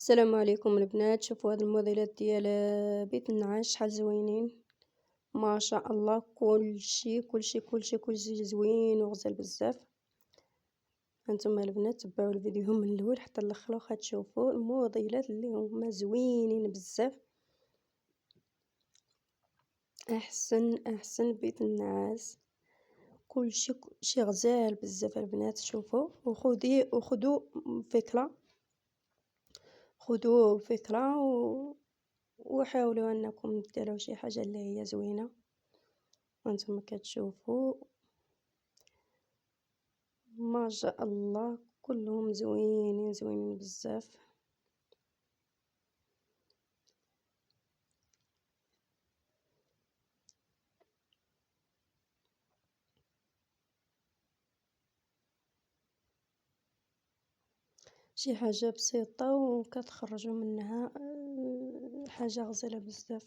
السلام عليكم البنات. شوفوا هاد الموديلات ديال بيت النعاس شحال زوينين ما شاء الله. كلشي زوين وغزال بزاف. هانتوما البنات تبعوا الفيديو من الاول حتى الاخر واخا تشوفوا الموديلات اللي هما زوينين بزاف. احسن بيت النعاس، كلشي غزال بزاف البنات. شوفوا وخذوا فكرة وحاولوا انكم ديروا شي حاجه اللي هي زوينه. وانتم كتشوفوا ما شاء الله كلهم زوينين بزاف. شي حاجه بسيطه وكتخرجوا منها حاجه غزاله بزاف.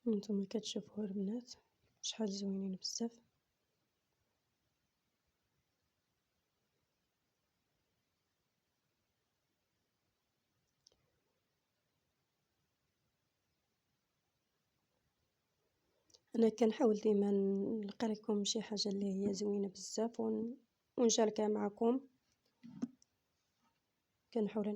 انتم كتشوفوا البنات شحال زوينين بزاف. انا كنحاول ديما نلقى لكم شي حاجه اللي هي زوينه بزاف ونشاركها معكم. كنحاول